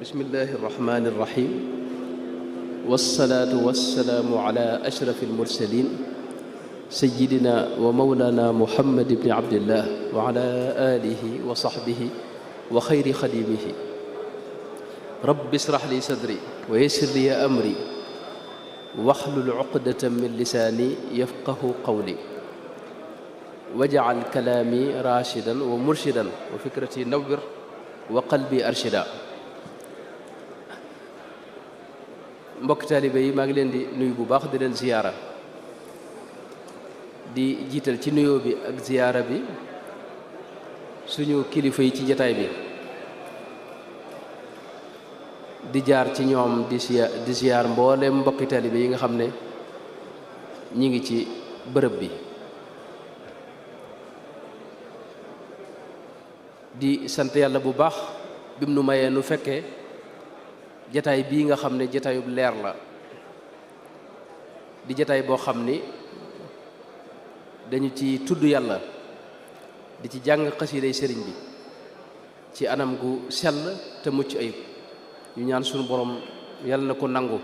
bismillahi irrahmani irrahim wassalaatu wassalaamu ala ashrafil mursalin sayyidina wa mawlana muhammad ibni abdillah wa ala alihi wa sahbihi wa xayri xadimihi rabbi israh li sadri wa yassir li amri waxlul uqdatan min lisaani yafqahu qawli waj'al kalaami raashidan wa murshidan wa fikrati nawwir wa qalbi arshida. mbokk taalibe yi maa ngi leen di nuyu bu baax di leen ziyaara di jiital ci nuyoo bi ak ziyaara bi suñu kilifa yi ci jataay bi di jaar ci ñoom di ziyaar mboolem mbokki taalibe yi nga xam ne ñi ngi ci bërëb bi di sant yàlla bu baax bim nu mayee nu fekkee jataay bii nga xam ne jataayub leer la di jataay boo xam ni dañu ci tudd yàlla di ci jàng xasiiday sëriñ bi ci anam gu sell te mucc ayib ñu ñaan sunu borom yàlla na ko nangu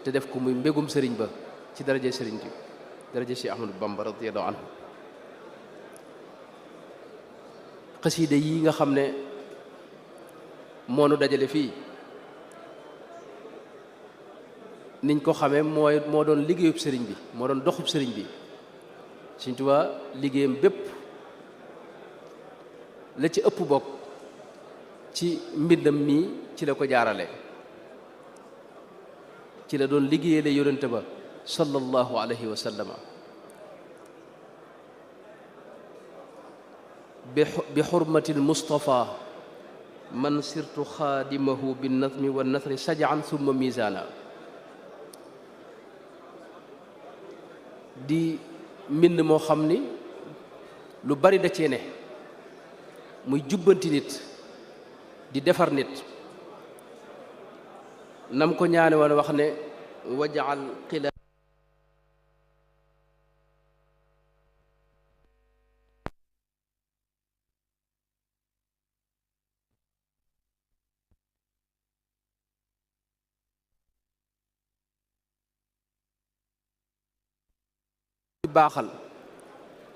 te def ko muy mbégum sëriñ ba ci daraje sëriñ bi daraje Cheikh Ahmadou Bamba radiyallahu anhu xasiida yi nga xam ne moo nu dajale fii niñ ko xamee moo doon liggéeyub sëriñ bi moo doon doxub sëriñ bi Sëriñ Tuubaa liggéeyam bépp la ci ëpp bokk ci mbindam mii ci la ko jaarale ci la doon liggéeyale yonente ba sallallahu alayhi wa sallama bi xurmatil Mustafa man sirtu xaadimahu bin nazmi wa nasri sajaan summa misaana di mbind moo xam ni lu bari da cee ne muy jubbanti nit di defar nit nam ko ñaane woon wax ne wajaal xila baaxal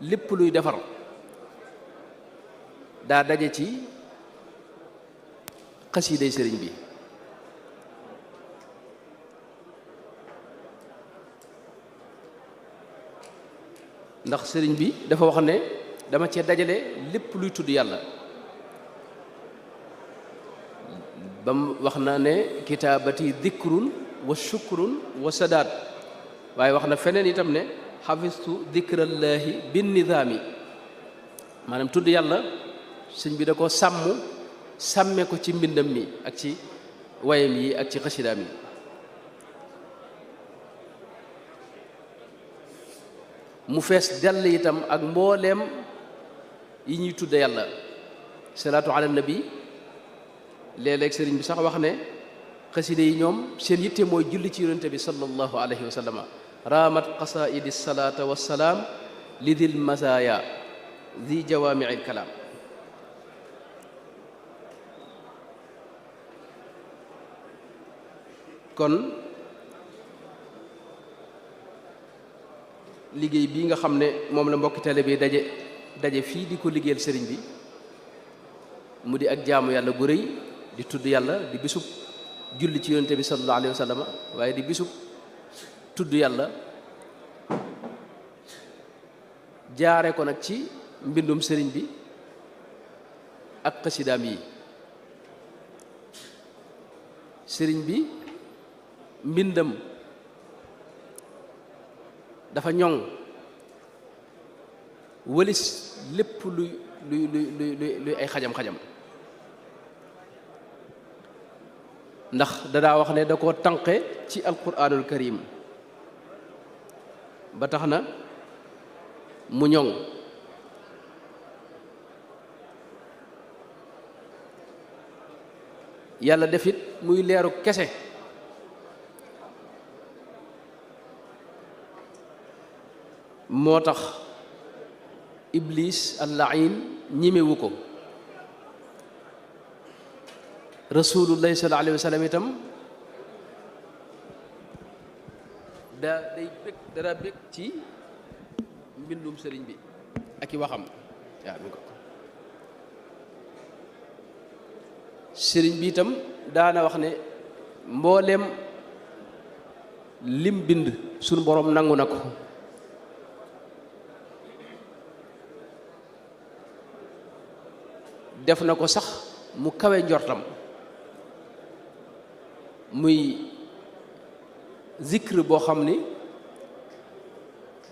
lépp luy defar daa daje ci xasiiday sëriñ bi ndax sëriñ bi dafa wax ne dama cee dajale lépp luy tudd yàlla bam wax na ne kitaabati dikrun wa shukrun wa sadaat waaye wax na feneen itam ne xafistu dikrallaahi bin nizaami maanaam tudd yàlla sëñ bi da ko sàmme ko ci mbindam mi ak ci wayam yi ak ci xasidaam yi mu fees dell itam ak mbooleem yi ñuy tudde yàlla salaatu ala nabi léeg-léeg sëriñ bi sax wax ne xasida yi ñoom seen yitte mooy julli ci yonente bi sallallahu alayhi wa sallama raamat qasaidi salaata wassalaam li dil masaaya di jawaamiil kalaam kon liggéey bii nga xam ne moom la mbokki tale bi daje fii di ko liggéeyal sëriñ bi mu di ak jaamu yàlla gu rëy di tudd yàlla di bisub julli ci yonente bi sallallahu alayhi wa sallam waaye di bisub tudd yàlla jaare ko nag ci mbindum sëriñ bi ak xasidaam yi sëriñ bi mbindam dafa ñoŋ wëlis lépp luy ay xajam-xajam ndax dadaa wax ne da koo tànqe ci alquranul karim ba tax na mu ñoŋ yàlla def it muy leeru kese moo tax iblis al-la'iin ñimewu ko rasulullahi sallallahu alayhi wa sallam itam dara bég ci mbindum sëriñ bi ak i waxam waaw mi ko sëriñ bi itam daana wax ne mboolem lim bind sunu borom nangu na ko def na ko sax mu kawe njortam muy zikr boo xam ni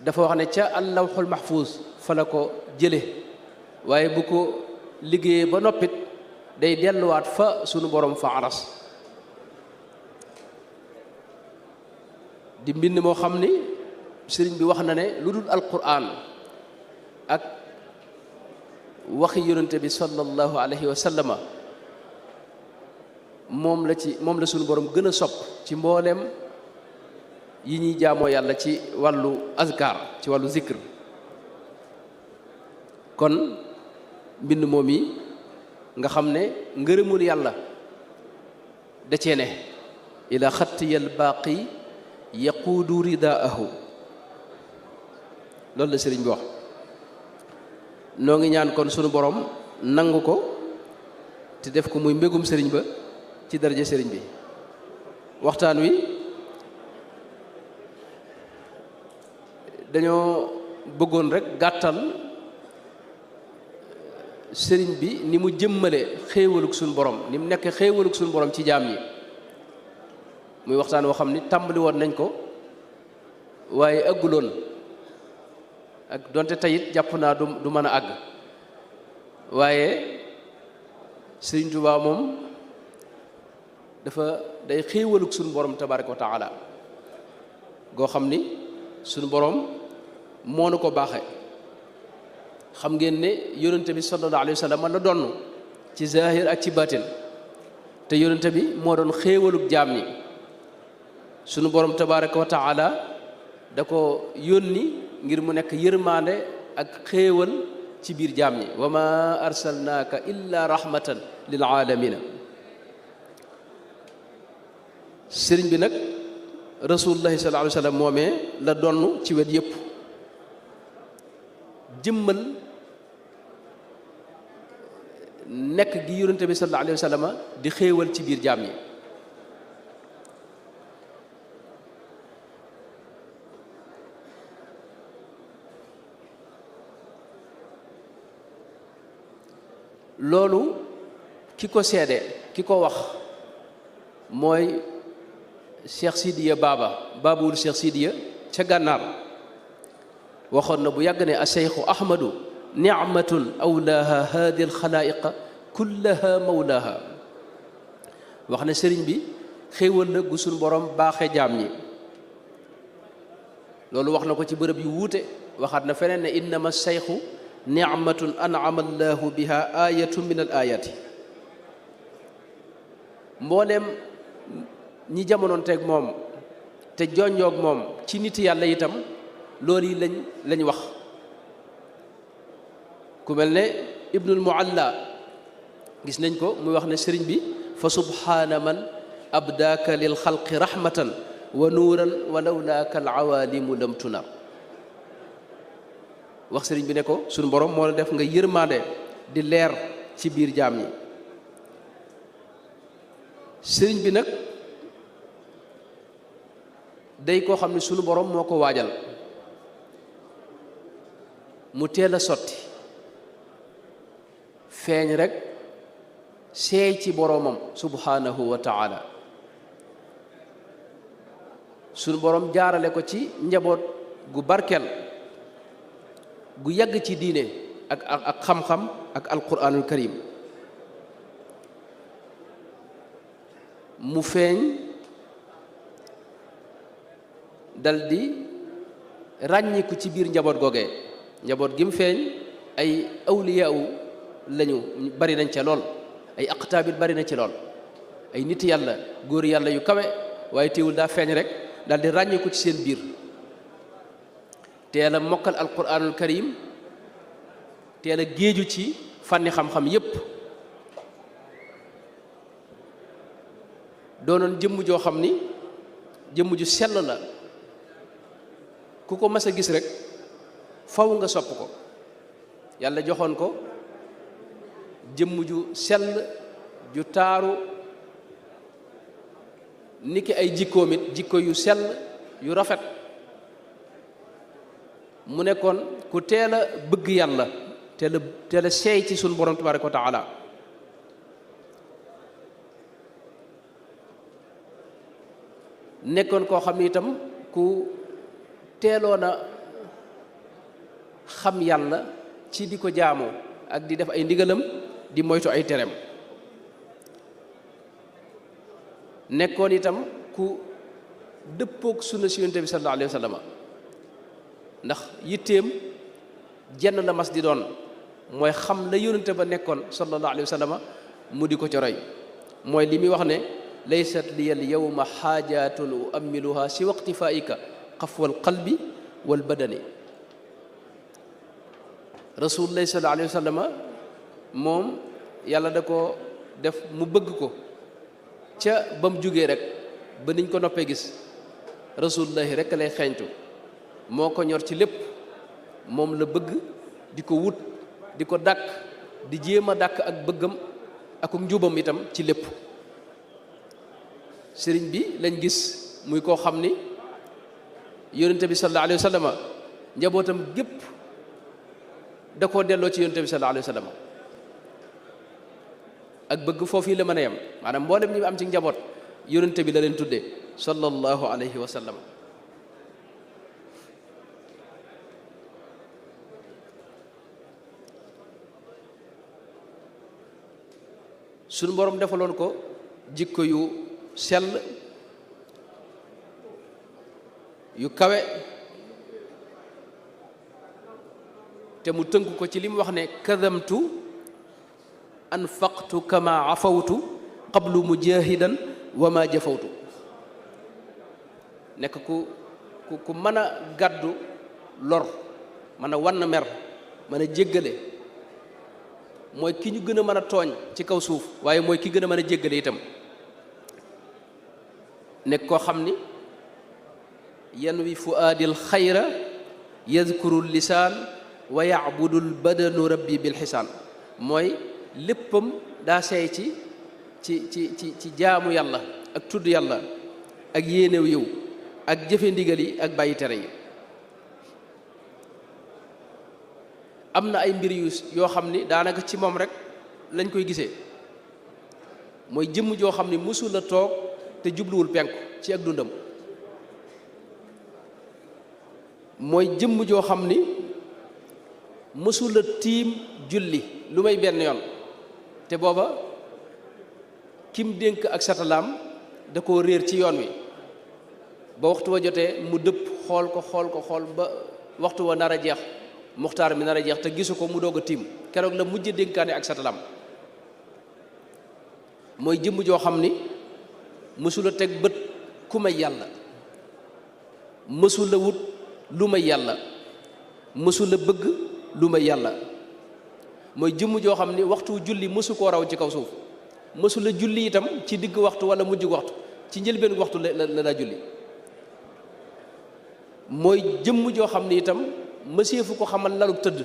dafa wax ne ca allawxul mahfuus fa la ko jële waaye bu ko liggéeyee ba noppit day delluwaat fa sunu borom fa aras di mbind moo xam ni sëriñ bi wax na ne lu dul alquran ak waxi yonente bi sallallahu alayhi wa sallama moom la sunu borom gën a sopp ci mbooleem yi ñuy jaamoo yàlla ci wàllu azkar ci wàllu zikr kon mbind moom yi nga xam ne ngërëmul yàlla da cee ne ila xattiyal baaqi yaquudu ridaahu loolu la sëriñ bi wax noo ngi ñaan kon sunu borom nangu ko te def ko muy mbégum sëriñ ba ci daraja sëriñ bi waxtaan wi dañoo bëggoon rek gàttal sëriñ bi ni mu jëmmale xéewaluk suñu borom ni mu nekk xéewaluk suñu borom ci jaam yi muy waxtaan woo xam ni tàmbali woon nañ ko waaye ëgguloon ak donte tayit jàpp naa du mën a àgg waaye sëriñ Tuubaa moom dafa day xéewaluk suñu borom tabaaraka wa taala goo xam ni suñu borom moo nu ko baaxe xam ngeen ne yonente bi sallallahu alayhi wa sallam man la donn ci zahir ak ci batin te yonente bi moo doon xéewaluk jaam ñi sunu borom tabaraka wa taala da ko yónni ngir mu nekk yërmaande ak xéewal ci biir jaam ñi wa ma arsalnaaka illa rahmatan lil alamina sëriñ bi nag rasulullahi sallallahu alayhi wa sallam moomee la donn ci wet yépp jëmmal nekk gi yonente bi sallallahu alayhi wa sallam di xéewal ci biir jaam ñi loolu ki ko seede ki ko wax mooy Cheikh Sidiya baabul Cheikh Sidiya ca gànnaar waxoon na bu yàgg ne a cheikhu ahmadu nicmatun awlaaha haadi alxalaayiqa kullaha mawlaaha wax ne sëriñ bi xéewal la gu suñ borom baaxe jaam ñi loolu wax na ko ci bërëb yu wuute waxaat na feneen ne innama cheikhu nicmatun an'ama allahu biha ayatu min al ayati mbooleem ñi jamonoon teeg moom te jonjoog moom ci nit yàlla itam loolu yi lañ wax ku mel ne ibnul mualla gis nañ ko muy wax ne sëriñ bi fa subhaana man abdaaka lil xalqi rahmatan wa nuuran wa lawlaaka al awaalimu lam tunar wax sëriñ bi ne ko suñu borom moo la def nga yërmaande di leer ci biir jaam ñi sëriñ bi nag day koo xam ne sunu borom moo ko waajal mu teel a sotti feeñ rek seey ci boromam subhanahu wa taala sunu borom jaarale ko ci njaboot gu barkel gu yàgg ci diine ak xam-xam ak alquranul karim mu feeñ daldi ràññiku ci biir njaboot googee njaboot gi mu feeñ ay awliyaawu lañu bari nañ ca lool ay aqtaabit bari na ci lool ay nit yàlla góor yàlla yu kawe waaye teewul daa feeñ rek daldi ràññiku ci seen biir teel a mokkal alquranul karim teel a géeju ci fànni xam-xam yépp doonoon jëmm joo xam ni jëmm ju sell la ku ko mas a gis rek faw nga sopp ko. yàlla joxoon ko jëmm ju sell ju taaru niki ay jikkoom it jikko yu sell yu rafet. mu nekkoon ku teel a bëgg yàlla teel a seey ci sunu borom tabaraka wa taala. nekkoon koo xam ne itam ku teeloon a xam yàlla ci di ko jaamoo ak di def ay ndigalam di moytu ay tereem. nekkoon itam ku dëppook sunna si yonent bi sallallahu alayhi wa sallam ndax yitteem jenn la mas di doon mooy xam la yonent ba nekkoon sallallahu alayhi wa sallam mu di ko ci roy. mooy li muy wax ne laysat liya al yawma xaajatun uammiluha si waqtifaika xafwal qalbi wal badani. rasulullahi sallallahu alayhi wa sallam moom yàlla da ko def mu bëgg ko ca ba mu jógee rek ba niñ ko noppee gis rasulullahi rek lay xeeñtu moo ko ñor ci lépp moom la bëgg di ko wut di ko dàkk di jéem a dàkk ak bëggam ak njubam itam ci lépp. sëriñ bi lañ gis muy koo xam ni yonente bi sallallahu alayhi wa sallam njabootam gépp da koo delloo ci yonente bi sallallahu alayhi wa sallam ak bëgg foofu la mën a yem maanaam mboolem ñi am ci njaboot yonente bi la leen tuddee sallallahu alayhi wa sallam. suñu borom defaloon ko jikko yu sell yu kawe te mu tënk ko ci li mu wax ne kadamtu anfaqtu kama afawtu qablu mujahidan wa ma jafawtu. nekk ku mën a gàddu lor mën a wann mer mën a jéggale mooy ki ñu gën a mën a tooñ ci kaw suuf waaye mooy ki gën a mën a jéggale itam. nekk koo xam ni yanwi fuaadil xayra yadkuru lisaan wa yacbudul badanu rabbi bil xisaan. mooy léppam daa seey ci jaamu yàlla ak tudd yàlla ak yéenew yiw ak jëfe ndigal yi ak bàyyi tere yi. am na ay mbir yoo xam ni daanaka ci moom rek lañ koy gisee mooy jëmm joo xam ni mësul a toog te jubluwul penku ci ak dundam. mooy jëmm joo xam ni mësula tiim julli lu may benn yoon te booba kim dénk ak satalaam da koo réer ci yoon wi ba waxtu wa jotee mu dëpp xool ko ba waxtu wa nar a jeex muxtaar mi nar a jeex te gisu ko mu doog a tiim keroog la mujj dénkaane ak satalaam. mooy jëmm joo xam ni mësula teg bët ku may yàlla mësula wut lu may yàlla mësula bëgg lu may yàlla. mooy jëmm joo xam ni waxtu julli mësu koo raw ci kaw suuf mësula julli itam ci digg waxtu wala mujj waxtu ci njëlbeen waxtu la daa julli. mooy jëmm joo xam ni itam mëseefu ko xamal lalub tëdd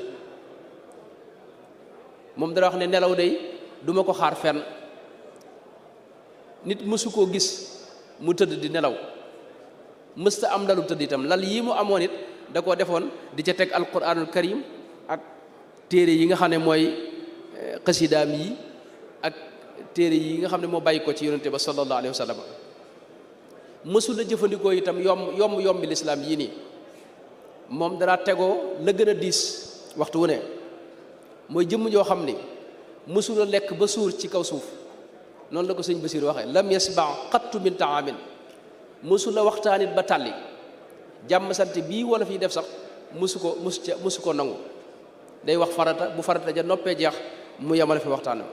moom dara wax ne nelaw day duma ko xaar fenn. nit mësu koo gis mu tëdd di nelaw mësta am lalub tëdd itam lal yi mu amoon it da koo defoon di ca teg alquranul karim ak téere yi nga xam ne mooy xasidaam yi ak téere yi nga xam ne moo bàyyi ko ci yonente ba sallallahu alayhi wa sallam. mësula jëfandikoo itam yombi lislaam yii nii moom dara tegoo la gën a diis waxtu wu ne. mooy jëmm joo xam ni mësula lekk ba suur ci kaw suuf noonu la ko sëñ Basiir waxee lam yasba xattu min taamin mësula waxtaanit ba tàlli jàmm sant bii wala fiy def sax mësu ko nangu. day wax farata bu farata ja noppee jeex mu yemale fi waxtaan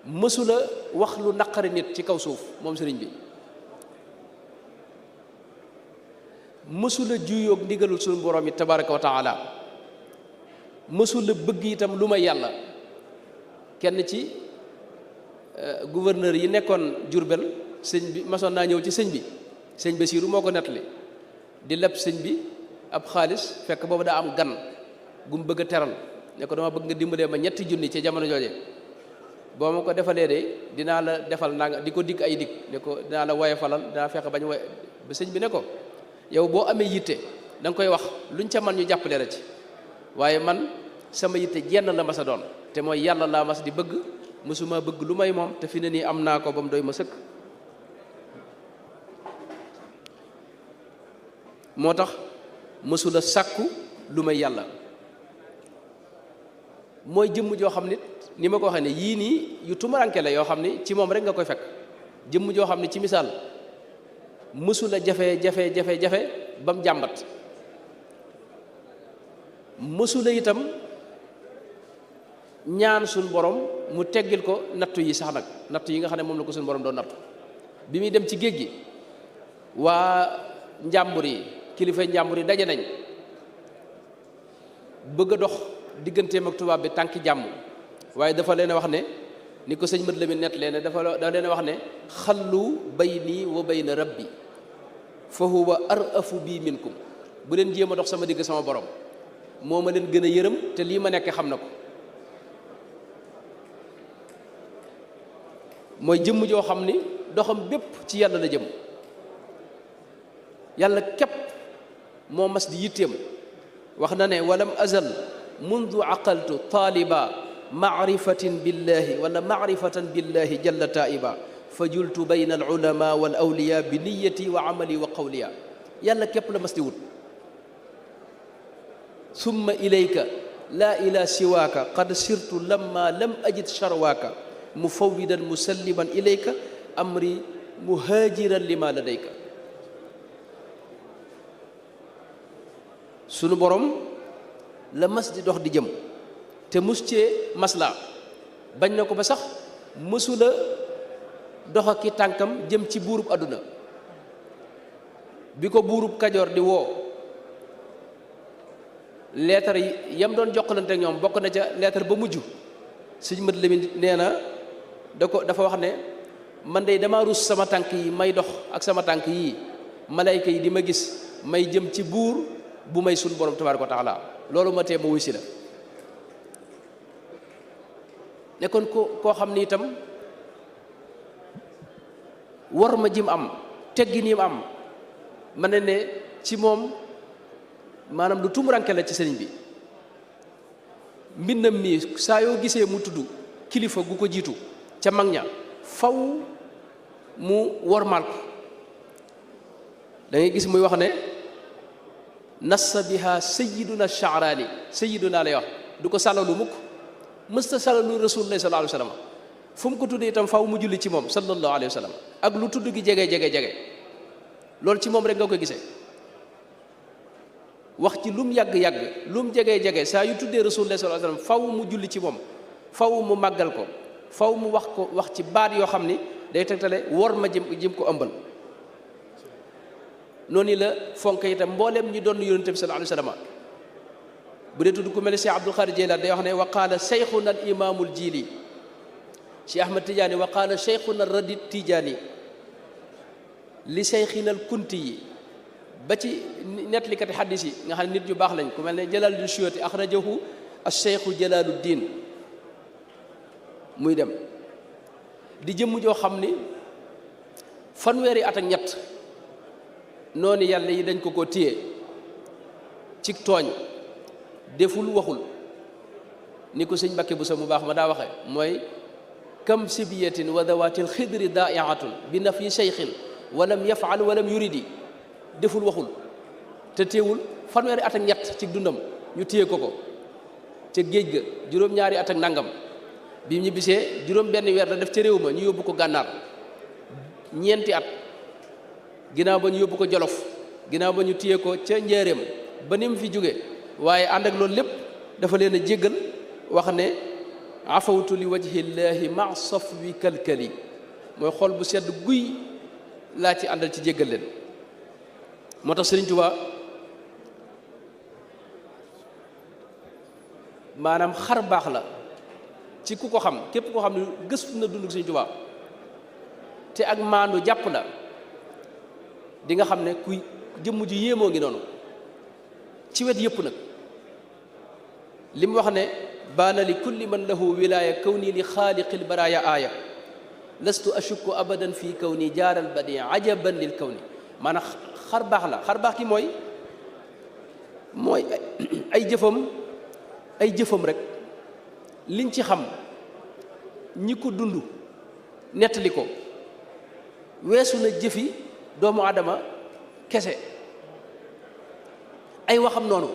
mësula wax lu naqari nit ci kaw suuf moom sëriñ bi. mësula juyoog ndigalul suñu borom yi tabaraka wa taala mësula bëgg itam lu may yàlla. kenn ci gouverneur yi nekkoon Jurbel sëñ bi masoon naa ñëw ci sëñ bi sëñ Basiiru moo ko nettali di leb sëñ bi ab xaalis fekk boobu daa am gan gu mu bëgg a teral ne ko dama bëgg nga dimbalee ma ñetti junni ci jamono jooje boo ma ko defalee de dinaa la defal nanga di ko dikk ay dikk ne ko dinaa la woye falal dinaa fexe bañ woye ba sëñ bi ne ko yow boo amee yitte da nga koy wax luñ ca man ñu jàppale la ci waaye man sama yitte jenn la mas a doon te mooy yàlla laa mas di bëgg mësuma bëgg lu may moom te fi ne nii am naa ko ba mu doy ma sëkk moo tax mësula sàkku lu may yàlla mooy jëmm joo xam nit ni ma ko waxee ne yii nii yu tumaranke la yoo xam ni ci moom rek nga koy fekk jëmm joo xam ne ci misaal mësula jafe ba mu jàmbat mësula itam ñaan suñ borom mu teggil ko nattu yi sax nag nattu yi nga xam ne moom la ko suñ borom doon nattu bi muy dem ci géej gi waa njàmbur yi kilifa njàmbur yi daje nañ bëgg a dox digganteem ak tubaab bi tànki jàmm waaye dafa leen a wax ne ni ko sëñ Mat Lamin nett leen dafa leen a wax ne xallu bayni wa bayna rabbi fa huwa arafu bii minkum bu leen jéem a dox sama digg sama borom moo ma leen gën a yërëm te lii ma nekk xam na ko mooy jëmm joo xam ni doxam bépp ci yàlla la jëm yàlla képp moo mas di yitteem wax na ne walam azal mundu aqaltu taaliba maarifatin billahi wala maarifatan billahi jalla taiba fa jultu bayna al ulama wal awliya bi niyati wa amali wa qawliya yàlla képp la mas di wut summa ilayka laa ila siwaaka qad sirtu lamma lam ajid charwaaka mufawwidan musalliman ilayka amri muhaajiran lima ladayka sunu borom la mas di dox di jëm te mus cee masla bañ na ko ba sax mësula dox ak ki tànkam jëm ci buurub àdduna bi ko buurub Kajoor di woo leetar yi yam doon jokkalante ak ñoom bokk na ca leetar ba mujj sëñ Mat Lamin nee na dafa wax ne man de dama rus sama tànk yi may dox ak sama tànk yi malayka yi di ma gis may jëm ci buur bu may sunu borom tabaaraka wa taala loolu ma tee ma wuy si la nekkoon koo xam ni itam war ma jim am teggi ni am ma ne ci moom maanaam lu tumuranke la ci sëriñ bi mbindam mi saa yoo gisee mu tudd kilifa gu ko jiitu ca mag ña faw mu wormaal ko da ngay gis muy wax ne nassa biha sayiduna Sha'raani sayiduna lay wax du ko sàllalu mukk mësta sàllalu rasulullahi sallallahu alayhi wa sallam fu mu ko tuddee itam faw mu julli ci moom sallallahu alayhi wa sallam ak lu tudd gi jege loolu ci moom rek nga koy gisee wax ci lu mu yàgg-yàgg lu mu jege saa yu tuddee rasulullahi sallallahu alayhi wa sallam faw mu julli ci moom faw mu màggal ko faw mu wax ci baat yoo xam ni day tegtale wor ma jëm ko ëmbal noonu la fonk itam mbooleem ñi doon yonent bi sallallahu alayhi wa sallam bu dee tudd ku mel ne Cheikh Abdul Xaadir Jeylaani day wax ne wa qaala cheikhuna al imaamul jiili Cheikh Ahmad Tidiane wa qaala cheikhuna radi Tidiane li cheikhina al kunti yi ba ci nettalikati xaddis yi nga xam ne nit ñu baax lañ ku mel ne Jalaaluddin Suyuuti axrajahu acheikhu Jalaaluddin muy dem di jëmm joo xam ni fanweeri at ak ñett noonu yàlla yi dañ ko téye ci tooñ deful waxul ni ko sëñ Mbakke bu sa mu baax ma daa waxe mooy kam sibiyatin wa dawatil xidri daa'iatun bi nafyi cheikhin walam yafal walam yuridi deful waxul te téewul fanweeri at ak ñett ci dundam ñu téye ko ca géej ga juróom-ñaari at ak nangam bi ñu bisee juróom benn weer la def ca réew ma ñu yóbbu ko gànnaar ñeenti at ginnaaw ba ñu yóbbu ko jolof ginnaaw ba ñu téye ko ca njaareem ba ni mu fi jóge waaye ànd ak loolu lépp dafa leen a jéggal wax ne afawtu li wajhillahi ma safwi kalkali mooy xol bu sedd guy laa ci àndal ci jéggal leen moo tax Sëriñ Tuubaa maanaam xar baax la ci ku ko xam képp koo xam ne gëstu na dund Sëñ Tuubaa te ak maandu jàpp la di nga xam ne kuy jëmm ju yéemoo ngi noonu ci wet yëpp nag li mu wax ne baana li kulli man lahu wilaaya kawni li xaaliqil baraaya aaya lastu ashukku abadan fii kawni jaaral badi ajaban lil kawni maanaam xar baax la xar baax ki mooy ay jëfam rek liñ ci xam ñi ko dund nettali ko weesu na jëfi doomu aadama kese ay waxam noonu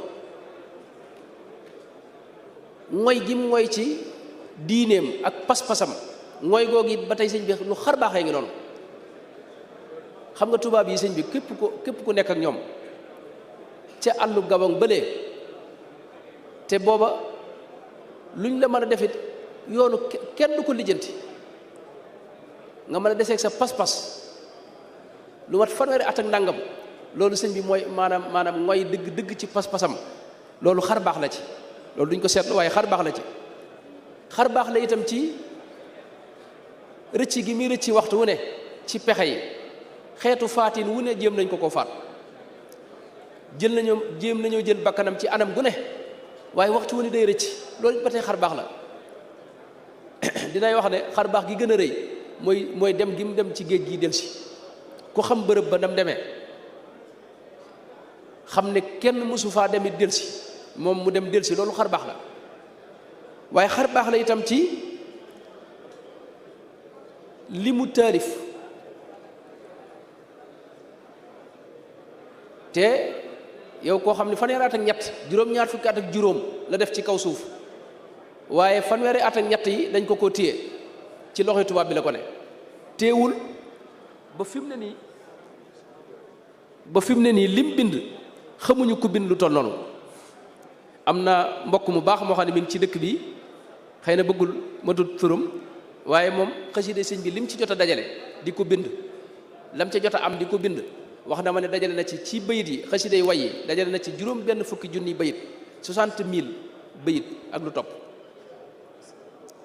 mooy gi mooy ci diineem ak pas-pasam mooy googu it ba tey sëñ bi lu xar baaxee ngi noonu xam nga tubaab yi sëñ bi képp ku nekk ak ñoom ca àllu Gabon bëlee te booba luñ la mën a defit yoonu kenn du ko lijjanti nga mën a deseeg sa pas-pas lu mat fanweeri at ak ndàngam loolu sëñ bi mooy maanaam mooy dëgg ci pas-pasam loolu xar baax la ci loolu duñ ko seetlu waaye xar baax la ci xar baax la itam ci rëcc gi muy rëcc waxtu wu ne ci pexe yi xeetu faatin wu ne jéem nañ ko faat jéem nañoo jël bakkanam ci anam gu ne waaye waxtu wu ne day rëcc loolu ba tey xar baax la dinay wax ne xar baax gi gën a rëy mooy dem gi mu dem ci géej gi delsi ku xam bërëb ba nam demee xam ne kenn mësu faa demit delsi moom mu dem delsi loolu xar baax la waaye xar baax la itam ci li mu taalif te yow koo xam ne fanweeri at ak ñett juróom-ñaar fukki at ak juróom la def ci kaw suuf waaye fanweeri at ak ñett yi dañ ko téye ci loxoy tubaab bi la ko ne téewul ba fi mu ne nii lim bind xamuñu ku bind lu toll noonu am na mbokk mu baax moo xam ne mi ngi ci dëkk bi xëy na bëggul ma tudd turam waaye moom xasida sëñ bi lim ci jot a dajale di ko bind lam ca jot a am di ko bind wax na ma ne dajale na ci bayit yi xasida yi way yi dajale na ci juróom benn fukki junni bayit 60,000 bayit ak lu topp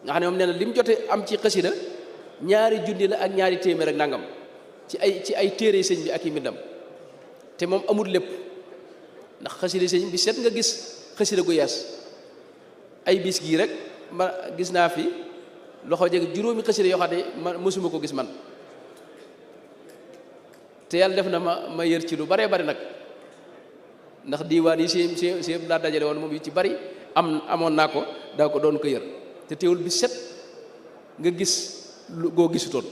nga xam ne moom nee na lim jote am ci xasida ñaari junni la ak ñaari téeméer ak nangam ci ay téere sëñ bi ak i mbindam te moom amul lépp ndax xasida sëñ bi seet nga gis xasida gu yees ay bis gii rek ma gis naa fi loxo jeg juróomi xasida yoo xam ne man mësuma ko gis man te yàlla def na ma yër ci lu baree bari nag ndax diiwaan yi si laa dajale woon moom yu ci bari amoon naa ko daa ko doon ko yër te teewul bi set nga gis lu goo gisutoon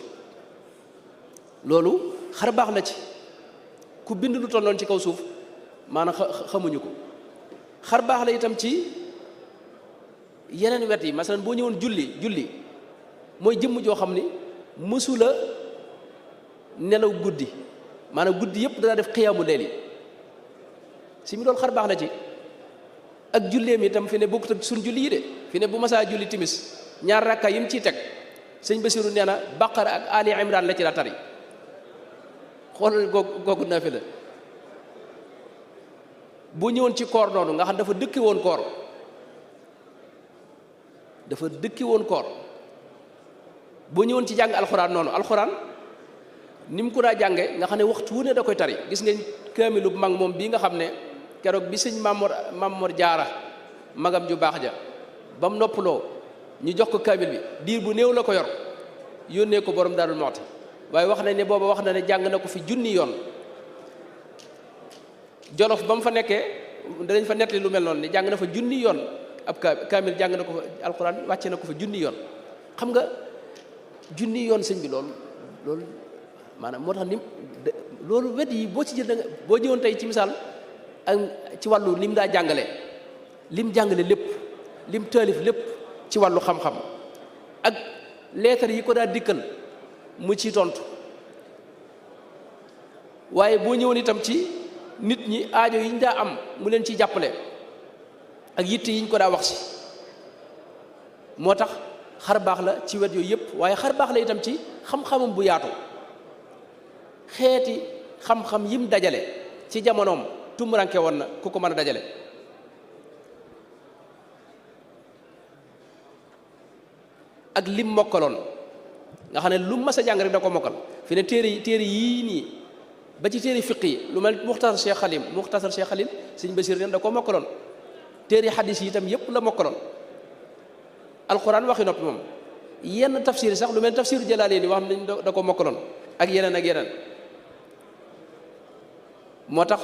loolu xar baax la ci ku bind lu tolloon ci kaw suuf maanaam xamuñu ko xar baax la itam ci yeneen wet yi masalan boo ñëwoon julli mooy jëmm joo xam ni mësula nelaw guddi maanaam guddi yëpp dana def xiyaamu leeli si mi doon xar baax la ci ak julleem itam fi ne bokkut ak suñ julli yi de fi ne bu masaa julli timis ñaar rakka yi mu ciy teg sëñ Basiru nee na Baqara ak Ali Imran la ci daa tari xoolal googu naa fi la boo ñëwoon ci koor noonu nga xam dafa dëkki woon koor boo ñëwoon ci jàng alxuraan noonu alxuraan ni mu ko daa jànge nga xam ne waxtu wu ne da koy tari gis ngeen kaamilu mag moom bii nga xam ne keroog bi sëñ Mamor Jaara magam ju baax ja ba mu noppaloo ñu jox ko kaamil bi diir bu néew la ko yor yónnee ko borom Daaru Muxti waaye wax nañ ne booba wax na ne jàng na ko fi junni yoon Jolof ba mu fa nekkee danañ fa nettali lu mel noonu ne jàng na fa junni yoon ab kaamil jàng na ko fa alxuraan wàcce na ko fa junni yoon xam nga junni yoon sëñ bi loolu maanaam moo tax ni loolu wet yi boo ci jël da nga boo jëwoon tey ci misaal ak ci wàllu lim daa jàngale lim jàngale lépp lim taalif lépp ci wàllu xam-xam ak leetar yi ko daa dikkal mu ci tontu waaye boo ñëwoon itam ci nit ñi aajo yi ñu daa am mu leen ciy jàppale ak yitte yi ñu ko daa wax si moo tax xar baax la ci wet yooyu yëpp waaye xar baax la itam ci xam-xamam bu yaatu xeeti xam-xam yim dajale ci jamonoom tumuranke woon na ku ko mën a dajale ak lim mokkaloon nga xam ne lu mas a jàng rek da ko mokkal fi ne téere yii nii ba ci téere fiq yi lu mel muxtasar Cheikh Khalil sëñ Basiir neen da ko mokkaloon téere xadis yi itam yépp la mokkaloon alquran waxi noppi moom yenn tafsir sax lu mel tafsir Jalaaleeni wax nañ da ko mokkaloon ak yeneen moo tax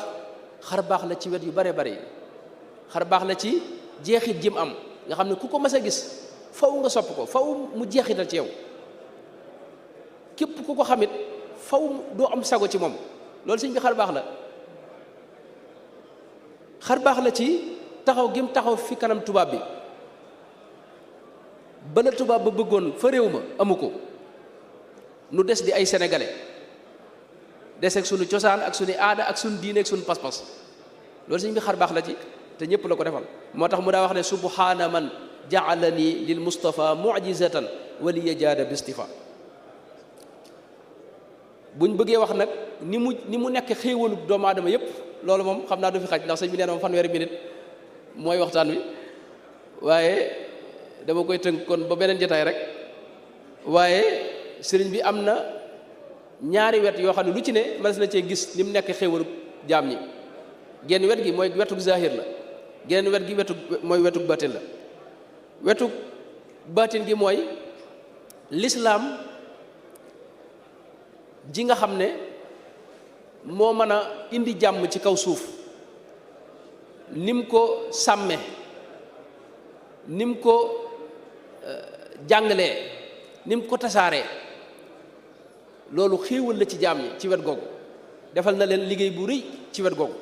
xar baax la ci wet yu bare bare xar baax la ci jeexit jim am nga xam ne ku ko mas a gis faw nga sopp ko faw mu jeexital ci yow képp ku ko xamit faw doo am sago ci moom loolu sëñ bi xar baax la ci taxaw gim taxaw fi kanam tubaab bi bala tubaab ba bëggoon fa réew ma amu ko nu des di ay sénégalais des ak sunu cosaan ak sunu aada ak sunu diine ak sunu pas-pas loolu sëñ bi xar baax la ci te ñëpp la ko defal moo tax mu daa wax ne subhaana man ja'alani lil mustafa mu'jizatan waliya jaada bistifa buñ bëggee wax nag ni mu nekk xéewalu doomu aadama yëpp loolu moom xam naa du fi xaj ndax sëñ bi nee na moom fanweeri minute mooy waxtaan wi waaye dama koy tënk kon ba beneen jotaay rek waaye sëriñ bi am na ñaari wet yoo xam ne lu ci ne mën na cee gis ni mu nekk xéewalu jaam ñi genn wet gi mooy wetug zahir la genn wet gi mooy wetug batin la wetug batin gi mooy lislaam ji nga xam ne moo mën a indi jàmm ci kaw suuf nim ko sàmme nim ko jàngalee nim ko tasaaree loolu xéewal la ci jaam ñi ci wet googu defal na leen liggéey bu rëy ci wet googu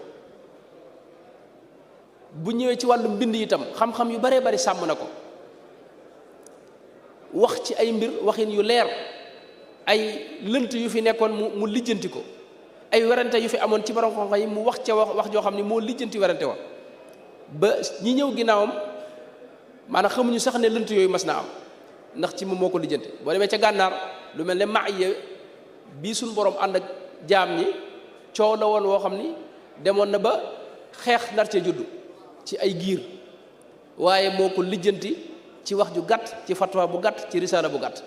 bu ñëwee ci wàllu mbind itam xam-xam yu baree bari sàmm na ko wax ci ay mbir waxin yu leer ay lënt yu fi nekkoon mu lijjanti ko ay werante yu fi amoon ci borom xam-xam yi mu wax ca wax joo xam ne moo lijjanti werante wa ba ñi ñëw ginnaawam maanaam xamuñu sax ne lënt yooyu mas na am ndax ci moom moo ko lijjanti boo demee ca gànnaar lu mel ne maaya bii suñ borom ànd ak jaam ñi coow la woon woo xam ni demoon na ba xeex nar cee juddu ci ay giir waaye moo ko lijjanti ci wax ju gàtt ci fatwa bu gàtt ci risaala bu gàtt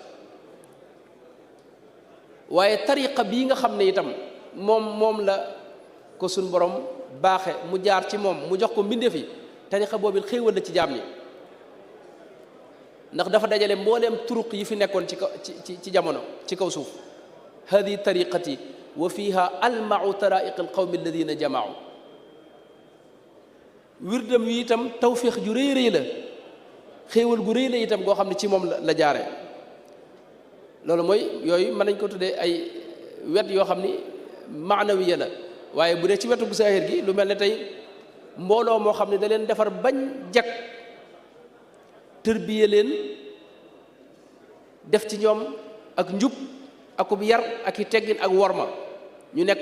waaye tariqa bii nga xam ne itam moom la ko suñ borom baaxe mu jaar ci moom mu jox ko mbindeef yi tariqa boobu xéewal la ci jaam ñi ndax dafa dajale mbooleem turuq yi fi nekkoon ci jamono ci kaw suuf hadi tariqati wa fiha almau taraiq alqawmi alladina jamaau wirdam wi itam tawfiix ju rëy rëy la xéewal gu rëy la itam goo xam ne ci moom la jaare loolu mooy yooyu mën nañ ko tuddee ay wet yoo xam ni maanawiya la waaye bu dee ci wetu saahir gi lu mel ne tey mbooloo moo xam ne da leen defar bañ jag tërbiye leen def ci ñoom ak njub akub yar ak i teggin ak worma ñu nekk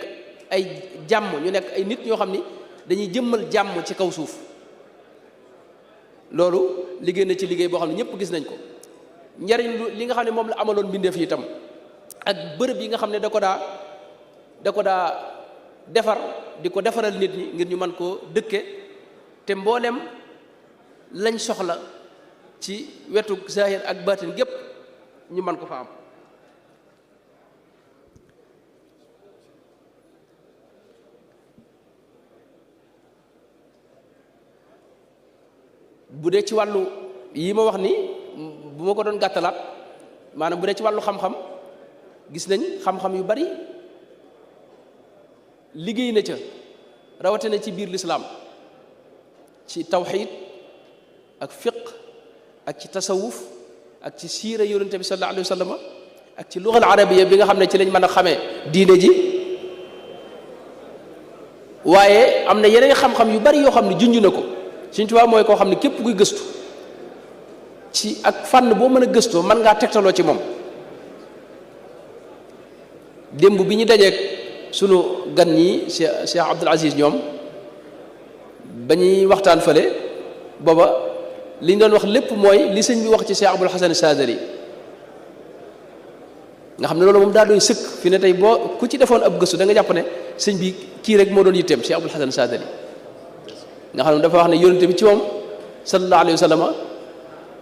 ay jàmm ñu nekk ay nit ñoo xam ni dañuy jëmmal jàmm ci kaw suuf loolu liggéey na ci liggéey boo xam ne ñëpp gis nañ ko njariñ li nga xam ne moom la amaloon mbindeef yi itam ak bërëb yi nga xam ne da ko daa defar di ko defaral nit ñi ngir ñu mën koo dëkke te mboolem lañ soxla ci wetu zahir ak batin gépp ñu mën ko fa am bu dee ci wàllu yi ma wax ni bu ma ko doon gàttalaat maanaam bu dee ci wàllu xam-xam gis nañ xam-xam yu bari liggéey na ca rawatina ci biir lislaam ci tawxiid ak fiq ak ci tasawuf ak ci siira yonente bi sallallahu alayhi wa sallam ak ci lugal arabiya bi nga xam ne ci lañ mën a xamee diine ji waaye am na yeneen xam-xam yu bari yoo xam ne junj na ko Sëñ Tuubaa mooy koo xam ne képp kuy gëstu ci ak fànn boo mën a gëstoo mën ngaa tegtaloo ci moom démb bi ñu dajeeg sunu gan ñi Cheikh Abdoul Aziz ñoom ba ñuy waxtaan fële booba li ñu doon wax lépp mooy li sëñ bi wax ci Cheikh Abul Hasan Sadali nga xam ne loolu moom daa doy sëkk fi ne tey boo ku ci defoon ab gëstu da nga jàpp ne sëñ bi kii rek moo doon yitteem Cheikh Abul Hasan Sadali nga xam ne dafa wax ne yonente bi ci moom sallallahu alayhi wa sallam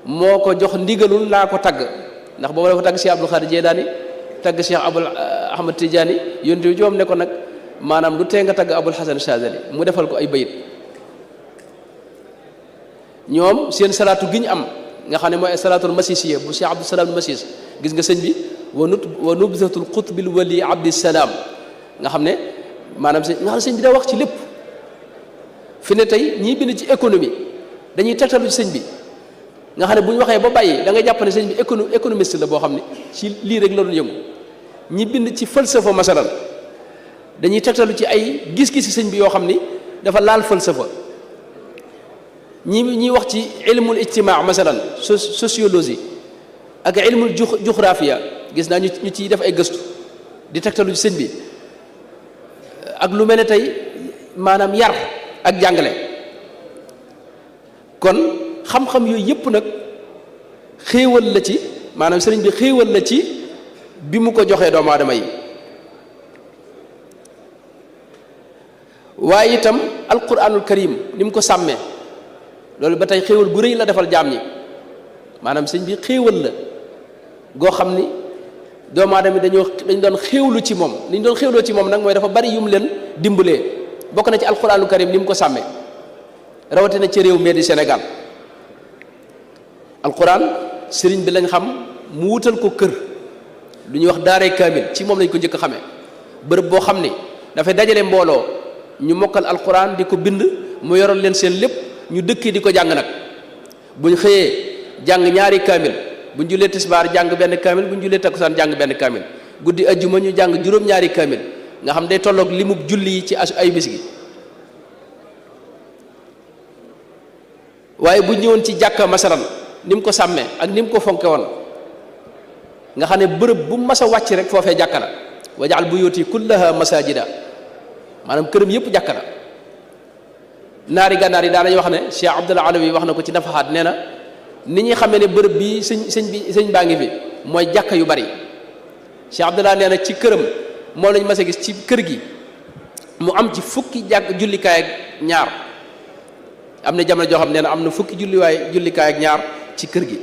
moo ko jox ndigalul naa ko tagg ndax boobu dafa tagg Cheikh Abdul Xaadir Jeylaani tagg Cheikh Abul Ahmad Tijaani yonent bi joom ne ko nag maanaam lu tee nga tagg Abul Hasan Chazali mu defal ko ay bayit ñoom seen salaatu gi ñu am nga xam ne mooy salaatul masisiya bu Cheikh Abdou Salaam Masis gis nga sëñ bi wa nubzatul qutbil wali abdissalaam nga xam ne maanaam nga xam ne sëñ bi da wax ci lépp fi ne tey ñii bind ci économie dañuy tegtalu ci sëñ bi nga xam ne bu ñu waxee ba bàyyi da ngay jàpp ne sëñ bi économiste la boo xam ne ci lii rek la doon yëngu ñi bind ci falsafa masalan dañuy tegtalu ci ay gis-gisi sëñ bi yoo xam ni dafa laal falsafa ñi wax ci ilmul ijtimaa masalan sociologie ak ilmul juxrafia gis naa ñu ciy def ay gëstu di tegtalu ci sëñ bi ak lu mel ne tey maanaam yar ak jàngale kon xam-xam yooyu yëpp nag xéewal la ci maanaam sëriñ bi xéewal la ci bi mu ko joxee doomu aadama yi waaye itam alquranul karim ni mu ko sàmmee loolu ba tey xéewal gu rëy la defal jaam ñi maanaam sëñ bi xéewal la goo xam ni doomu aadama yi dañ doon xéewlu ci moom li ñu doon xéewloo ci moom nag mooy dafa bari yum leen dimbalee bokk na ci alquranul karim ni mu ko sàmmee rawatina ci réew mee di Sénégal alquran sëriñ bi lañ xam mu wutal ko kër lu ñuy wax daaray kaamil ci moom lañ ko njëkk a xamee bërëb boo xam ni dafay dajale mbooloo ñu mokkal alquran di ko bind mu yoral leen seen lépp ñu dëkk di ko jàng nag buñ xëyee jàng ñaari kaamil buñ jullee tisbaar jàng benn kaamil buñ jullee takkusaan jàng benn kaamil guddi ajjuma ñu jàng juróom-ñaari kaamil nga xam day tolloog limub julli yi ci ay bis gi waaye bu ñëwoon ci jàkka masalan ni mu ko sàmmee ak ni mu ko fonke woon nga xam ne bërëb bu mas a wàcc rek foofee jàkka la wajaal buyuti kullaha masajida maanaam këram yëpp jàkka la naari gànnaar yi daanañ wax ne Cheikh Abdul Alawi wax na ko ci nafaxaat nee na ni ñuy xamee ne bërëb bi sëñ baa ngi fi mooy jàkka yu bari Cheikh Abdullah nee na ci këram moom lañ mas a gis ci kër gi mu am ci fukki jullikaay ak ñaar am na jamono joo xam nee na am na fukki jullikaay ak ñaar ci kër gi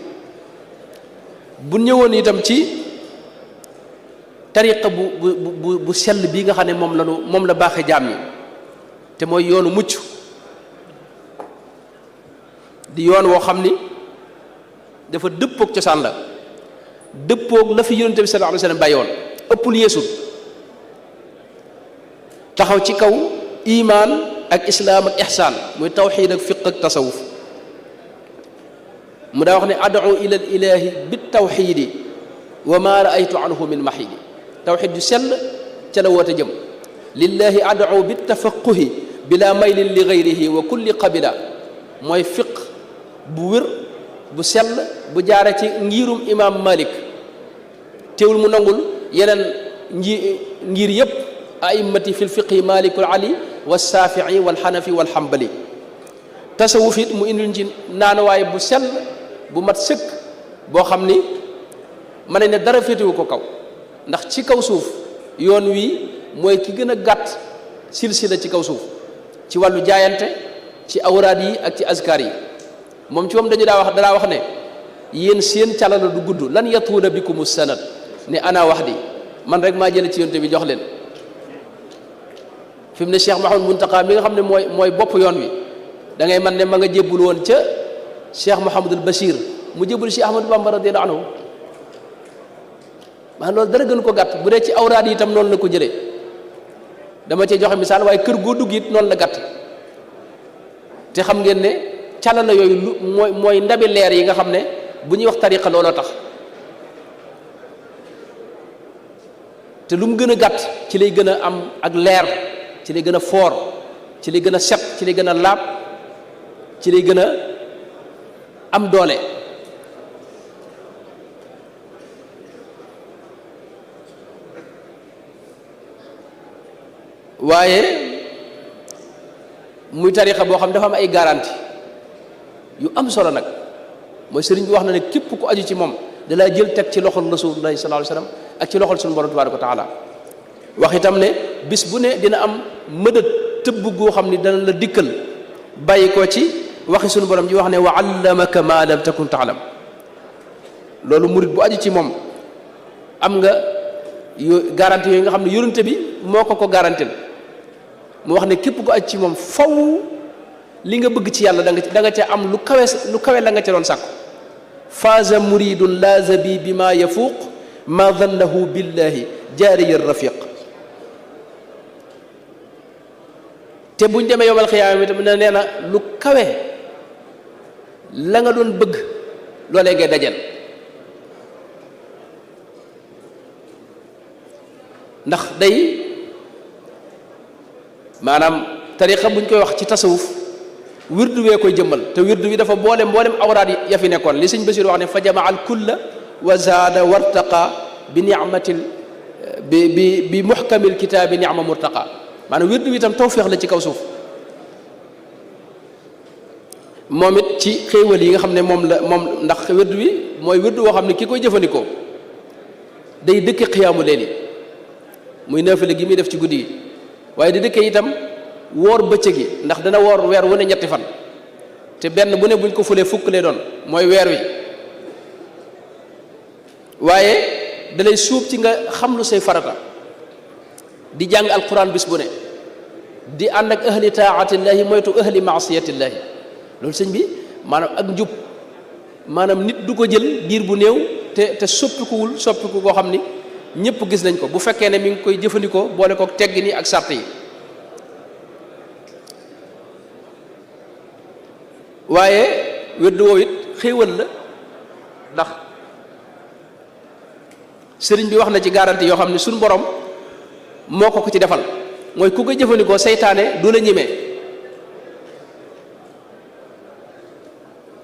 bu ñëwoon itam ci tariqa bu sell bii nga xam ne moom la baaxee jaam ñi te mooy yoonu mucc di yoon woo xam ni dafa dëppoog cosaan la dëppoog la fi yonent bi sallallahu alayhi wa sallam bàyyi woon ëppul yeesul taxaw ci kaw imaan ak islaam ak ihsaan muy tawxiid ak fiq ak tasawuf mu daa wax ne ad'u ila al ilahi bit tawxiidi wa ma raaytu anhu min maxiidi tawxiid ju sell ca la woote jëm lillahi ad'u bit tafaquhi bila maylin li gayrihi wa kulli qabila mooy fiq bu wér bu sell bu jaare ci ngirum imam Malik teewul mu nangul yeneen ngir yépp a'immati fil fiqhi malikul ali wa safii wal xanafi wal xambali tasawuf it mu indil ci naanuwaay bu sell bu mat sëkk boo xam ni mën nañ ne dara féetewu ko kaw ndax ci kaw suuf yoon wi mooy ki gën a gàtt silsila ci kaw suuf ci wàllu jaayante ci awraad yi ak ci azkar yi moom ci moom dalaa wax ne yéen seen calala du gudd lan yatuula bikum sanad ne ana wax di man rek maa jële ci yonte bi jox leen fi mu ne Cheikh Mouhamadou Mountakha mi nga xam ne mooy bopp yoon wi da ngay man ne ma nga jébbul woon ca Cheikh Mouhamadul Bachir mu jébbul Cheikh Ahmadou Bamba radiyallahu anhu maa loolu dara gën ko gàtt bu dee ci awraad yi itam noonu la ko jëlee dama cee joxe misaal waaye kër goo dugg it noonu la gàtt te xam ngeen ne calala yooyu lu mooy ndabi leer yi nga xam ne bu ñuy wax tariqa looloo tax te lu mu gën a gàtt ci lay gën a am ak leer ci lay gën a foor ci lay gën a set ci lay gën a laab ci lay gën a am doole waaye muy tariqa boo xam dafa am ay garantie yu am solo nag mooy sëriñ bi wax na ne képp ku aju ci moom dalaa jël teg ci loxol rasulullahi sallallahu alayhi wasallam ak ci loxol suñu borom tabaraka wa taala wax itam ne bis bu ne dina am mëdët tëbb goo xam ni dana la dikkal bàyyi ko ci waxi suñu borom ji wax ne wa allamaka ma lam takun taalam loolu murit bu aju ci moom am nga garantie yooyu nga xam ne yonent bi moo ko garantil mu wax ne képp ko aju ci moom faw li nga bëgg ci yàlla da nga ca am lu kawe la nga ca doon sàkku faaza muridun laaza bi bima yafuuq ma dannahu billahi jaariya rafiq te buñ demee yowmal xiyaama itam nee na lu kawe la nga doon bëgg loolee ngay dajal ndax day maanaam tariqa buñ koy wax ci tasawuf wirdu wee koy jëmmal te wirdu wi dafa mboolem awraad ya fi nekkoon li sëñ Basiir wax ne fa jamaa al kulla wa zaada wartaqa bi ni'matil bi muhkamil kitaabi ni'ma murtaqa maanaam wirdu wi itam tawféex la ci kaw suuf moom it ci xéewal yi nga xam ne moom ndax wirdu wi mooy wirdu woo xam ne ki koy jëfandikoo day dëkk xiyaamu leeli muy naafile gi muy def ci guddi gi waaye di dëkk itam woor bëccëg gi ndax dana woor weer wu ne ñetti fan te benn bu ne buñ ko fulee fukk lay doon mooy weer wi waaye dalay suub ci nga xam lu say farata di jàng alquran bis bu ne di ànd ak ahli taatillaahi moytu ahli maasiyatillaahi loolu sëñ bi maanaam ak njub maanaam nit du ko jël diir bu néew te soppikuwul soppiku koo xam ni ñëpp gis nañ ko bu fekkee ne mi ngi koy jëfandikoo boole ko tegg ni ak sart yi waaye wérdu woowu it xéewal la ndax sëriñ bi wax na ci garantie yoo xam ne suñu borom moo ko ci defal mooy ku koy jëfandikoo seytaane du la ñemee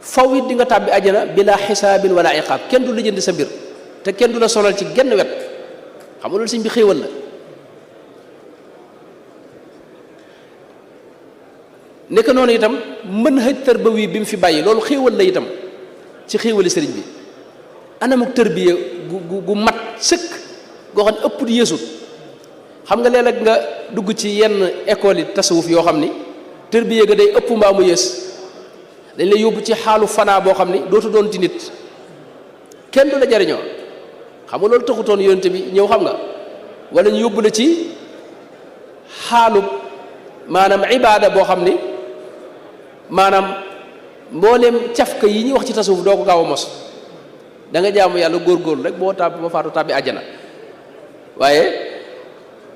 faw it di nga tàbbi àjjana bila xisaabin wala iqaab kenn du la jënd sa mbir te kenn du la sonal ci genn wet xam nga loolu sëñ bi xéewal la nekk noonu itam mën hëj tarbawi bi mu fi bàyyi loolu xéewal la itam ci xéewali sëriñ bi anamuk tërbiya gu mat sëkk goo xam ne ëpp di yeesut xam nga léeg-léeg nga dugg ci yenn école yi tasawuf yoo xam ni tërbiya ga day ëpp mbaa mu yées dañ lay yóbbu ci xaalu fanaa boo xam ni dootu doon ci nit kenn du la jariñoo xam nga loolu taxutoon yonent bi ñëw xam nga wala ñu yóbbu la ci xaalu maanaam ibaada boo xam ni maanaam mbooleem cafka yi ñuy wax ci tasawuf doo ko gaaw a mos da nga jaamu yàlla góorgóorlu rek boo tàbbi ba faatu tàbbi àjjana waaye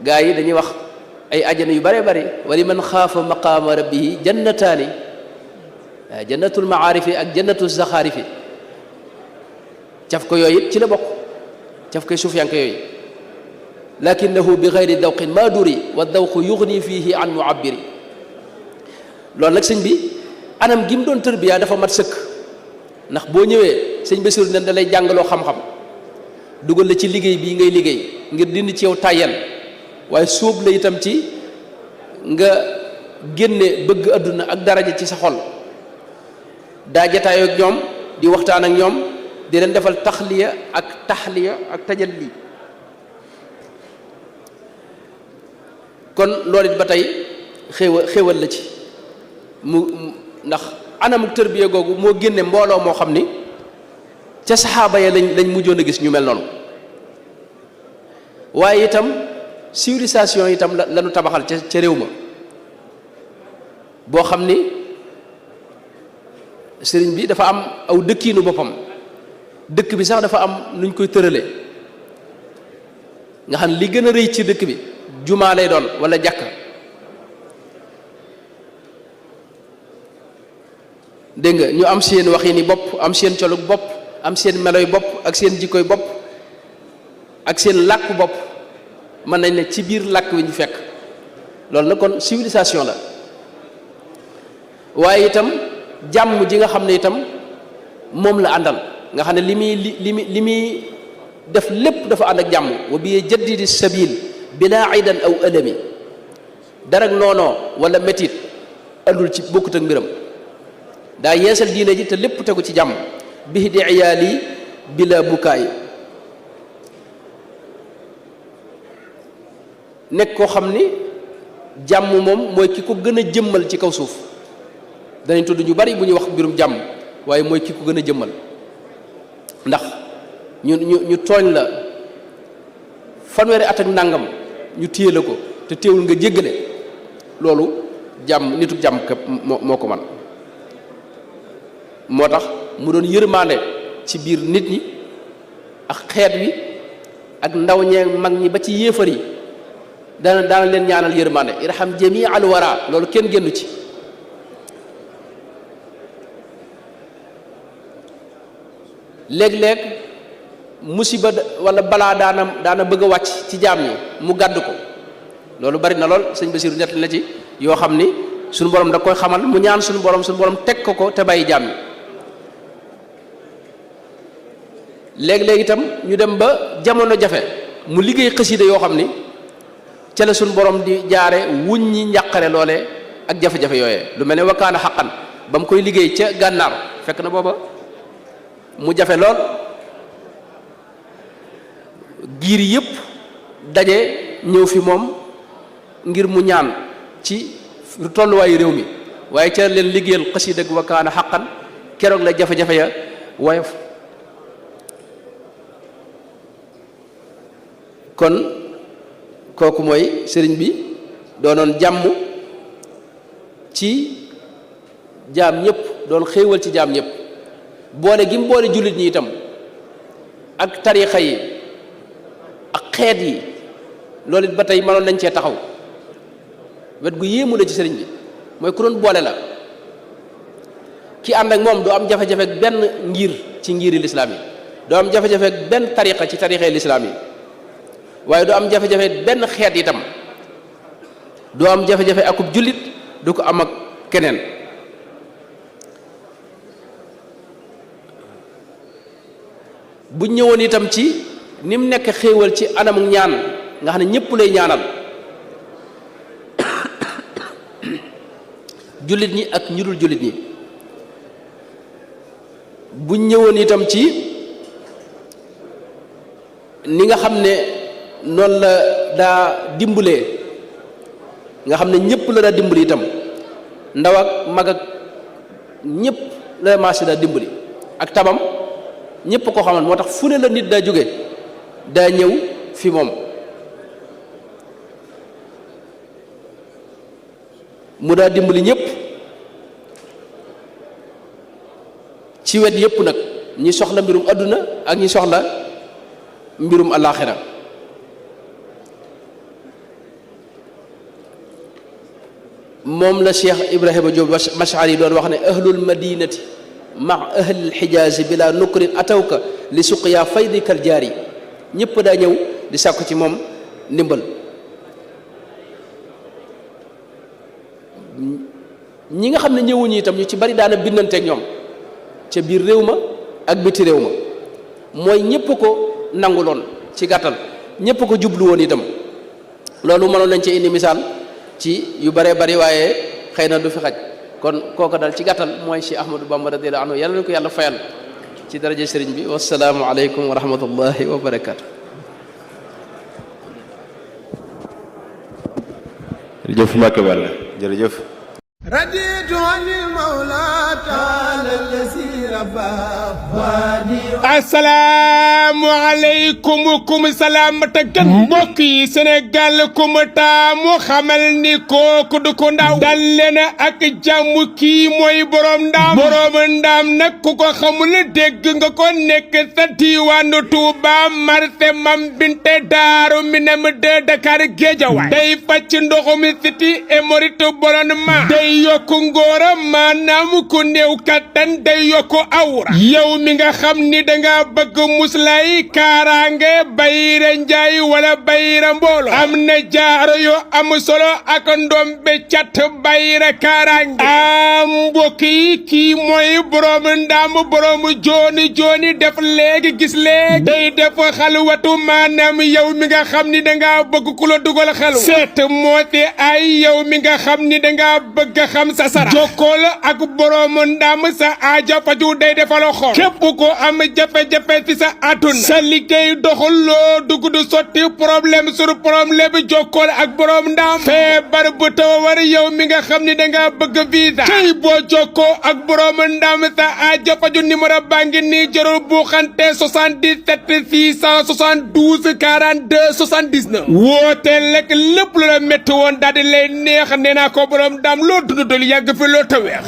gaa yi dañuy wax ay àjjana yu bare bari wa liman xaafa maqaama rabbihi jannataani jannatul maarifi ak jannatul zaxaarifi caf ko yooyu it ci la bokk caf koy suufiyanke yooyu lakinahu bi gayri dawqin maa duri wa dawqu yugni fihi an muabbiri loolu nag sëñ bi anam gi mu doon tërbiyaa dafa mat sëkk ndax boo ñëwee sëñ Basiru ne da lay jàngaloo xam-xam dugal la ci liggéey bii ngay liggéey ngir dindi ci yow tàyyal waaye sóob la itam ci nga génne bëgg adduna ak daraja ci sa xol daa jataayoo ak ñoom di waxtaan ak ñoom di leen defal taxliya ak taxliya ak tajalli kon loolu it ba tey xéewal la ci mu ndax anamuk tërbiya googu moo génne mbooloo moo xam ni ca saxaaba ya lañ mujjoon a gis ñu mel noonu waaye itam civilisation itam lañu tabaxal ca réew ma boo xam ni sëriñ bi dafa am aw dëkkiinu boppam dëkk bi sax dafa am nuñ koy tërale nga xam li gën a rëy ci dëkk bi jumaa lay doon wala jàkka dégg nga ñu am seen waxini bopp am seen colug bopp am seen meloy bopp ak seen jikkoy bopp ak seen làkk bopp mën nañ ne ci biir làkk wi ñu fekk loolu nag kon civilisation la waaye itam jàmm ji nga xam ne itam moom la àndal nga xam ne li muy def lépp dafa ànd ak jàmm wa bi jaddidi sabil bila aidan aw alami dara noonoo wala métit andul ci bokkut ak mbiram daa yeesal diine ji te lépp tegu ci jàmm bihi di iyaali bila bukaay nekk koo xam ni jàmm moom mooy ki ko gën a jëmmal ci kaw suuf danañ tudd ñu bari bu ñuy wax mbirum jàmm waaye mooy ki ko gën a jëmmal ndax ñu tooñ la fanweeri at ak nangam ñu téye la ko te téewul nga jéggale loolu jàmm nitu jàmm képp moo ko man moo tax mu doon yërmaande ci biir nit ñi ak xeet wi ak ndaw ñee mag ñi ba ci yéefar yi daana leen ñaanal yërmaande irham jami al wara loolu kenn génnu ci léeg-léeg musiba wala balaa daana bëgg a wàcc ci jaam ñi mu gàdd ko loolu bari na lool sëñ Basiru ñett na ci yoo xam ni suñu borom da koy xamal mu ñaan suñu borom teg ko te bàyyi jaam ñi léeg-léeg itam ñu dem ba jamono jafe mu liggéey xasida yoo xam ni ca la suñu borom di jaare wuñ ñi njàqare loole ak jafe-jafe yooyee lu mel ne wakkaana xaqan ba mu koy liggéey ca gànnaar fekk na booba mu jafe lool giir yëpp daje ñëw fi moom ngir mu ñaan ci tolluwaayu réew mi waaye ca leen liggéeyal xasida ak wakkaana xaqan keroog la jafe-jafe ya woyof kon kooku mooy sëriñ bi doonoon jàmm ci jaam ñëpp doon xéewal ci jaam ñëpp boole gi mu boole jullit ñi itam ak tariixa yi ak xeet yi loolu it ba tey mënoon nañ cee taxaw wet gu yéemu la ci sëriñ bi mooy ku doon boole la ki ànd ak moom doo am jafe-jafe ak benn ngir ci ngiri lislaam yi doo am jafe-jafe ak benn tariixa ci tariixay lislaam yi waaye doo am jafe-jafe benn xeet itam doo am jafe-jafe akub jullit du ko am ak keneen bu ñëwoon itam ci ni mu nekk xéewal ci anam ñaan nga xam ne ñëpp lay ñaanal jullit ñi ak ñu dul jullit ñi bu ñëwoon itam ci ni nga xam ne noonu la daa dimbalee nga xam ne ñëpp la daa dimbali itam ndaw ak mag ak ñëpp la maasi daa dimbali ak tabam ñëpp ko xamal moo tax fu ne la nit daa jóge daa ñëw fi moom mu daa dimbali ñëpp ci wet yëpp nag ñi soxla mbirum adduna ak ñi soxla mbirum alaaxira moom la Cheikh Ibrahima Diop Mash'ari yi doon wax ne ahlul madinati ma ahlil xijaazi bila nukrin atawka li suqya faydikal jaari ñëpp daa ñëw di sàkku ci moom ndimbal ñi nga xam ne ñëwuñu itam ñu ci bari daana bindanteeg ñoom ca biir réew ma ak biti réew ma mooy ñëpp ko nanguloon ci gàttal ñëpp ko jublu woon itam loolu mënoon nañ ci indi misaal ci yu bëree bëri waaye xëy na du fi xaj kon kooku daal ci gàttal mooy Cheikh Ahmadou Bamba radiyallahu anhu yàlla na ko yàlla fayal ci daraja sëriñ bi wasalaamu aleykum wa rahmatullahi wa barakaatu. jërëjëf Mbacke Balla jërëjëf. asalaamualeykum kum salaam ta gën mbokk yi Sénégal kum taamu xamal ni kooku du ko ndaw dal leen ak jàmm kii mooy borom ndaam nag ku ko xamul dégg nga ko nekk sa diwaanu Touba marché Mam Binte Daaru Minam de Dakar Géejawaay day fàcc ndoxum siti hémorroïde ballonnement day yokku ngóora maanaam ku néew kattan day yokku awra yow mi nga xam ni danga bëgg muslay kaaraange bayre njaay wala bayre mboolo am na jaaro yo am solo ak ndombe cat bayre kaaraange am mbokk yi kii mooy borom ndaam borom jooni def léegi gis léegi day def xalwatu maanaam yow mi nga xam ni danga bëgg ku la dugal xalwa seet moo te ay yow mi nga xam ni danga bëgg xam sa sara jokkool ak borom ndaam sa aaja faju day defal xol képp képp ko am jafe-jafe ci sa àdduna sa liggéey doxul loo dugg du sotti problème sur problème jokkool ak borom ndam feebar bu taw war yow mi nga xam ni danga bëgg visa tey boo jokkoo ak borom ndam sa aajo faju numéro baa ngi nii jarul bu xante 77 672 42 79 woote lekk lépp lu la métti woon daal di lay neex nee naa ko borom ndam loo dund dul yàgg fi loo taweex